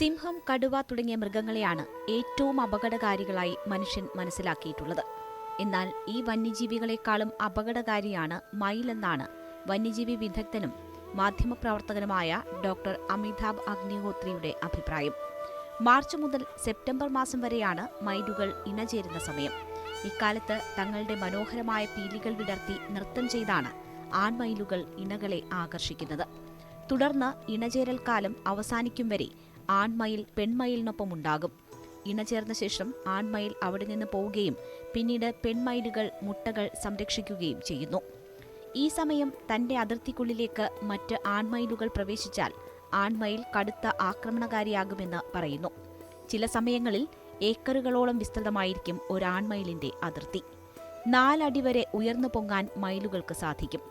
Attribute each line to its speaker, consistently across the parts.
Speaker 1: സിംഹം, കടുവ തുടങ്ങിയ മൃഗങ്ങളെയാണ് ഏറ്റവും അപകടകാരികളായി മനുഷ്യൻ മനസ്സിലാക്കിയിട്ടുള്ളത്. എന്നാൽ ഈ വന്യജീവികളെക്കാളും അപകടകാരിയാണ് മയിലെന്നാണ് വന്യജീവി വിദഗ്ധനും മാധ്യമപ്രവർത്തകനുമായ ഡോക്ടർ അമിതാഭ് അഗ്നിഹോത്രിയുടെ അഭിപ്രായം. മാർച്ച് മുതൽ സെപ്റ്റംബർ മാസം വരെയാണ് മയിലുകൾ ഇണചേരുന്ന സമയം. ഇക്കാലത്ത് തങ്ങളുടെ മനോഹരമായ പീലികൾ വിടർത്തി നൃത്തം ചെയ്താണ് ആൺമയിലുകൾ ഇണകളെ ആകർഷിക്കുന്നത്. തുടർന്ന് ഇണചേരൽ കാലം അവസാനിക്കും വരെ ആൺമയിൽ പെൺമയിലിനൊപ്പമുണ്ടാകും. ഇണചേർന്ന ശേഷം ആൺമയിൽ അവിടെ നിന്ന് പോവുകയും പിന്നീട് പെൺമയിലുകൾ മുട്ടകൾ സംരക്ഷിക്കുകയും ചെയ്യുന്നു. ഈ സമയം തന്റെ അതിർത്തിക്കുള്ളിലേക്ക് മറ്റ് ആൺമയിലുകൾ പ്രവേശിച്ചാൽ ആൺമയിൽ കടുത്ത ആക്രമണകാരിയാകുമെന്ന് പറയുന്നു. ചില സമയങ്ങളിൽ ഏക്കറുകളോളം വിസ്തൃതമായിരിക്കും ഒരാൺമയിലിന്റെ അതിർത്തി. 4 അടി വരെ ഉയർന്നു പൊങ്ങാൻ മയിലുകൾക്ക് സാധിക്കും.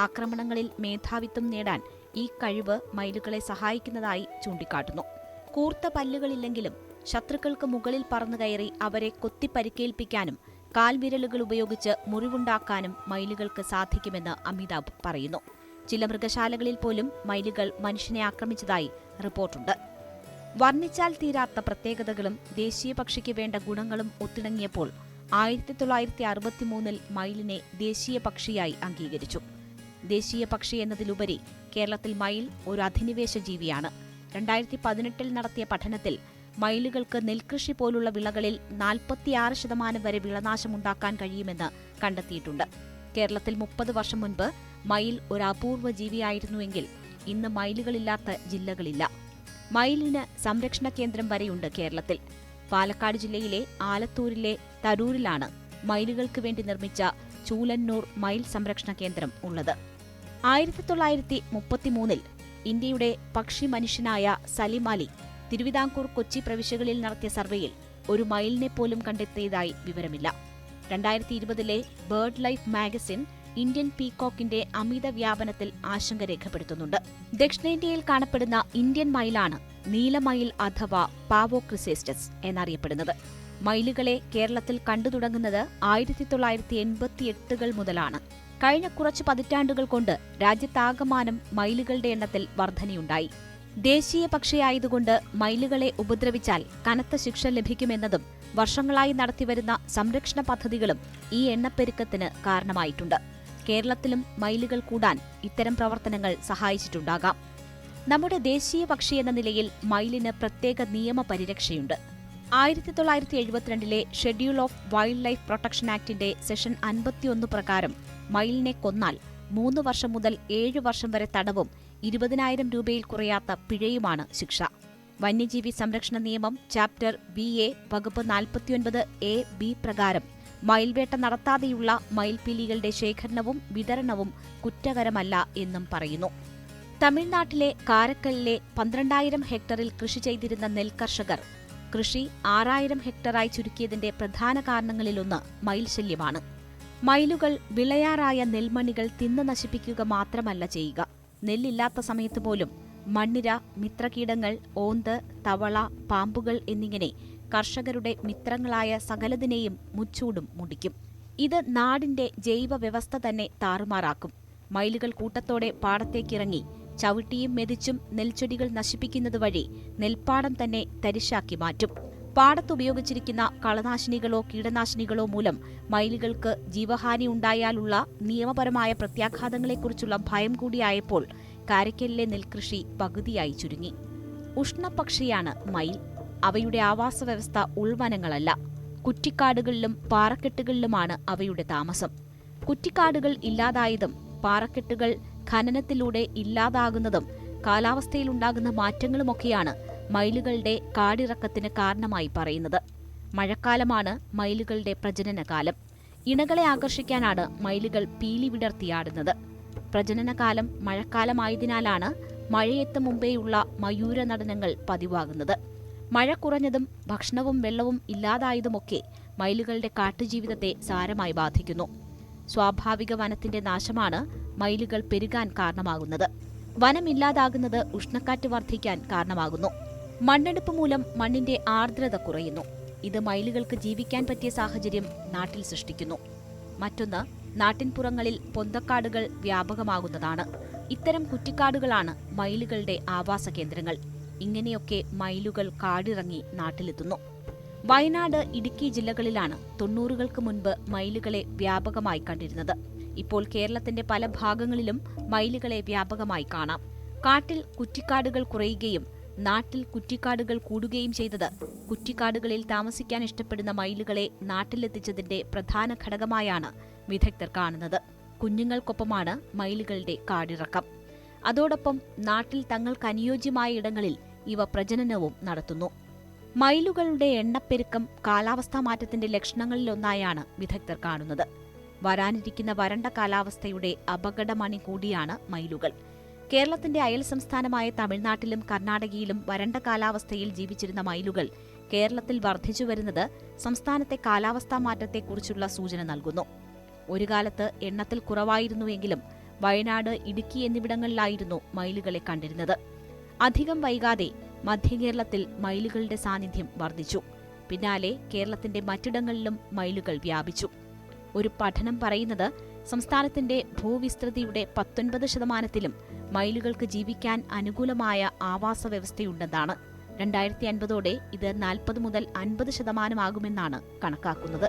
Speaker 1: ആക്രമണങ്ങളിൽ മേധാവിത്വം നേടാൻ ഈ കഴിവ് മയിലുകളെ സഹായിക്കുന്നതായി ചൂണ്ടിക്കാട്ടുന്നു. കൂർത്ത പല്ലുകളില്ലെങ്കിലും ശത്രുക്കൾക്ക് മുകളിൽ പറന്നു കയറി അവരെ കൊത്തിപ്പരിക്കേൽപ്പിക്കാനും കാൽവിരലുകൾ ഉപയോഗിച്ച് മുറിവുണ്ടാക്കാനും മയിലുകൾക്ക് സാധിക്കുമെന്ന് അമിതാഭ് പറയുന്നു. ചില മൃഗശാലകളിൽ പോലും മയിലുകൾ മനുഷ്യനെ ആക്രമിച്ചതായി റിപ്പോർട്ടുണ്ട്. വർണ്ണിച്ചാൽ തീരാത്ത പ്രത്യേകതകളും ദേശീയ പക്ഷിക്ക് വേണ്ട ഗുണങ്ങളും ഒത്തിണങ്ങിയപ്പോൾ 1963 മയിലിനെ ദേശീയ പക്ഷിയായി അംഗീകരിച്ചു. ദേശീയ പക്ഷി എന്നതിലുപരി കേരളത്തിൽ മയിൽ ഒരു അധിനിവേശ ജീവിയാണ്. 2018 നടത്തിയ പഠനത്തിൽ മയിലുകൾക്ക് നെൽകൃഷി പോലുള്ള വിളകളിൽ 46% വരെ വിളനാശമുണ്ടാക്കാൻ കഴിയുമെന്ന് കണ്ടെത്തിയിട്ടുണ്ട്. കേരളത്തിൽ 30 വർഷം മുൻപ് മയിൽ ഒരു അപൂർവ ജീവിയായിരുന്നുവെങ്കിൽ ഇന്ന് മയിലുകളില്ലാത്ത ജില്ലകളില്ല. മയിലിന് സംരക്ഷണ കേന്ദ്രം വരെയുണ്ട് കേരളത്തിൽ. പാലക്കാട് ജില്ലയിലെ ആലത്തൂരിലെ തരൂരിലാണ് മയിലുകൾക്ക് വേണ്ടി നിർമ്മിച്ച ചൂലന്നൂർ മയിൽ സംരക്ഷണ കേന്ദ്രം ഉള്ളത്. 1933 ഇന്ത്യയുടെ പക്ഷി മനുഷ്യനായ സലിം അലി തിരുവിതാംകൂർ, കൊച്ചി പ്രവിശ്യകളിൽ നടത്തിയ സർവേയിൽ ഒരു മയിലിനെ പോലും കണ്ടെത്തിയതായി വിവരമില്ല. 2020 ബേർഡ് ലൈഫ് മാഗസിൻ ഇന്ത്യൻ പീകോക്കിന്റെ അമിത വ്യാപനത്തിൽ ആശങ്ക രേഖപ്പെടുത്തുന്നുണ്ട്. ദക്ഷിണേന്ത്യയിൽ കാണപ്പെടുന്ന ഇന്ത്യൻ മയിലാണ് നീലമയിൽ അഥവാ പാവോ ക്രിസേസ്റ്റസ് എന്നറിയപ്പെടുന്നത്. മയിലുകളെ കേരളത്തിൽ കണ്ടു തുടങ്ങുന്നത് 1988 മുതലാണ്. കഴിഞ്ഞ കുറച്ച് പതിറ്റാണ്ടുകൾ കൊണ്ട് രാജ്യത്താകമാനം മയിലുകളുടെ എണ്ണത്തിൽ വർധനയുണ്ടായി. ദേശീയ പക്ഷിയായതുകൊണ്ട് മയിലുകളെ ഉപദ്രവിച്ചാൽ കനത്ത ശിക്ഷ ലഭിക്കുമെന്നതും വർഷങ്ങളായി നടത്തിവരുന്ന സംരക്ഷണ പദ്ധതികളും ഈ എണ്ണപ്പെരുക്കത്തിന് കാരണമായിട്ടുണ്ട്. കേരളത്തിലും മയിലുകൾ കൂടാൻ ഇത്തരം പ്രവർത്തനങ്ങൾ സഹായിച്ചിട്ടുണ്ടാകാം. നമ്മുടെ ദേശീയ പക്ഷി എന്ന നിലയിൽ മയിലിന് പ്രത്യേക നിയമ പരിരക്ഷയുണ്ട്. 1972 schedule of wildlife protection ആക്ടിന്റെ സെഷൻ 51 പ്രകാരം മയിലിനെ കൊന്നാൽ 3 വർഷം മുതൽ 7 വർഷം വരെ തടവും 20,000 രൂപയിൽ കുറയാത്ത പിഴയുമാണ് ശിക്ഷ. വന്യജീവി സംരക്ഷണ നിയമം ചാപ്റ്റർ BA വകുപ്പ് 49A-B പ്രകാരം മയിൽവേട്ട നടത്താതെയുള്ള മയിൽപീലികളുടെ ശേഖരണവും വിതരണവും കുറ്റകരമല്ല എന്നും പറയുന്നു. തമിഴ്നാട്ടിലെ കാരക്കലിലെ 12,000 ഹെക്ടറിൽ കൃഷി ചെയ്തിരുന്ന നെൽകർഷകർ കൃഷി 6,000 ഹെക്ടറായി ചുരുക്കിയതിന്റെ പ്രധാന കാരണങ്ങളിലൊന്ന് മയിൽ ശല്യമാണ്. മയിലുകൾ വിളയാറായ നെൽമണികൾ തിന്നു നശിപ്പിക്കുക മാത്രമല്ല ചെയ്യുക, നെല്ലില്ലാത്ത സമയത്ത് പോലും മണ്ണിര, മിത്രകീടങ്ങൾ, ഓന്ത്, തവള, പാമ്പുകൾ എന്നിങ്ങനെ കർഷകരുടെ മിത്രങ്ങളായ സകലതിനെയും മുച്ചൂടും മുടിക്കും. ഇത് നാടിന്റെ ജൈവ വ്യവസ്ഥ തന്നെ താറുമാറാക്കും. മയിലുകൾ കൂട്ടത്തോടെ പാടത്തേക്കിറങ്ങി ചവിട്ടിയും മെതിച്ചും നെൽച്ചെടികൾ നശിപ്പിക്കുന്നതുവഴി നെൽപ്പാടം തന്നെ തരിശാക്കി മാറ്റും. പാടത്തുപയോഗിച്ചിരിക്കുന്ന കളനാശിനികളോ കീടനാശിനികളോ മൂലം മയിലുകൾക്ക് ജീവഹാനി ഉണ്ടായാലുള്ള നിയമപരമായ പ്രത്യാഘാതങ്ങളെക്കുറിച്ചുള്ള ഭയം കൂടിയായപ്പോൾ കാരക്കലിലെ നെൽകൃഷി പകുതിയായി ചുരുങ്ങി. ഉഷ്ണപക്ഷിയാണ് മയിൽ. അവയുടെ ആവാസ വ്യവസ്ഥ ഉൾവനങ്ങളല്ല, കുറ്റിക്കാടുകളിലും പാറക്കെട്ടുകളിലുമാണ് അവയുടെ താമസം. കുറ്റിക്കാടുകൾ ഇല്ലാതായതും പാറക്കെട്ടുകൾ ഖനനത്തിലൂടെ ഇല്ലാതാകുന്നതും കാലാവസ്ഥയിലുണ്ടാകുന്ന മാറ്റങ്ങളുമൊക്കെയാണ് മയിലുകളുടെ കാടിറക്കത്തിന് കാരണമായി പറയുന്നത്. മഴക്കാലമാണ് മയിലുകളുടെ പ്രജനനകാലം. ഇണകളെ ആകർഷിക്കാനാണ് മയിലുകൾ പീലി വിടർത്തിയാടുന്നത്. പ്രജനനകാലം മഴക്കാലമായതിനാലാണ് മഴയെത്തും മുമ്പേയുള്ള മയൂര നടനങ്ങൾ പതിവാകുന്നത്. മഴ കുറഞ്ഞതും ഭക്ഷണവും വെള്ളവും ഇല്ലാതായതുമൊക്കെ മയിലുകളുടെ കാട്ടുജീവിതത്തെ സാരമായി ബാധിക്കുന്നു. സ്വാഭാവിക വനത്തിന്റെ നാശമാണ് മയിലുകൾ പെരുകാൻ കാരണമാകുന്നത്. വനമില്ലാതാകുന്നത് ഉഷ്ണക്കാറ്റ് വർദ്ധിക്കാൻ കാരണമാകുന്നു. മണ്ണെടുപ്പ് മൂലം മണ്ണിന്റെ ആർദ്രത കുറയുന്നു. ഇത് മയിലുകൾക്ക് ജീവിക്കാൻ പറ്റിയ സാഹചര്യം നാട്ടിൽ സൃഷ്ടിക്കുന്നു. മറ്റൊന്ന്, നാട്ടിൻപുറങ്ങളിൽ പൊന്തക്കാടുകൾ വ്യാപകമാകുന്നതാണ്. ഇത്തരം കുറ്റിക്കാടുകളാണ് മയിലുകളുടെ ആവാസ കേന്ദ്രങ്ങൾ. ഇങ്ങനെയൊക്കെ മയിലുകൾ കാടിറങ്ങി നാട്ടിലെത്തുന്നു. വയനാട്, ഇടുക്കി ജില്ലകളിലാണ് 90കൾക്ക് മുൻപ് മയിലുകളെ വ്യാപകമായി കണ്ടിരുന്നത്. ഇപ്പോൾ കേരളത്തിന്റെ പല ഭാഗങ്ങളിലും മയിലുകളെ വ്യാപകമായി കാണാം. കാട്ടിൽ കുറ്റിക്കാടുകൾ കുറയുകയും നാട്ടിൽ കുറ്റിക്കാടുകൾ കൂടുകയും ചെയ്തത് കുറ്റിക്കാടുകളിൽ താമസിക്കാൻ ഇഷ്ടപ്പെടുന്ന മയിലുകളെ നാട്ടിലെത്തിച്ചതിന്റെ പ്രധാന ഘടകമായാണ് വിദഗ്ധർ കാണുന്നത്. കുഞ്ഞുങ്ങൾക്കൊപ്പമാണ് മയിലുകളുടെ കാടിറക്കം. അതോടൊപ്പം നാട്ടിൽ തങ്ങൾക്ക് അനുയോജ്യമായ ഇടങ്ങളിൽ ഇവ പ്രജനനവും നടത്തുന്നു. മയിലുകളുടെ എണ്ണപ്പെരുക്കം കാലാവസ്ഥാ മാറ്റത്തിന്റെ ലക്ഷണങ്ങളിലൊന്നായാണ് വിദഗ്ധർ കാണുന്നത്. വരാനിരിക്കുന്ന വരണ്ട കാലാവസ്ഥയുടെ അപകടമണി കൂടിയാണ് മയിലുകൾ. കേരളത്തിന്റെ അയൽ സംസ്ഥാനമായ തമിഴ്നാട്ടിലും കർണാടകയിലും വരണ്ട കാലാവസ്ഥയിൽ ജീവിച്ചിരുന്ന മയിലുകൾ കേരളത്തിൽ വർദ്ധിച്ചുവരുന്നത് സംസ്ഥാനത്തെ കാലാവസ്ഥാ മാറ്റത്തെക്കുറിച്ചുള്ള സൂചന നൽകുന്നു. ഒരു കാലത്ത് എണ്ണത്തിൽ കുറവായിരുന്നുവെങ്കിലും വയനാട്, ഇടുക്കി എന്നിവിടങ്ങളിലായിരുന്നു മയിലുകളെ കണ്ടിരുന്നത്. അധികം വൈകാതെ മധ്യകേരളത്തിൽ മയിലുകളുടെ സാന്നിധ്യം വർദ്ധിച്ചു. പിന്നാലെ കേരളത്തിന്റെ മറ്റിടങ്ങളിലും മയിലുകൾ വ്യാപിച്ചു. ഒരു പഠനം പറയുന്നത് സംസ്ഥാനത്തിന്റെ ഭൂവിസ്തൃതിയുടെ 19% മയിലുകൾക്ക് ജീവിക്കാൻ അനുകൂലമായ ആവാസ വ്യവസ്ഥയുണ്ടെന്നാണ്. 2050ഓടെ ഇത് 40 മുതൽ 50% ആകുമെന്നാണ് കണക്കാക്കുന്നത്.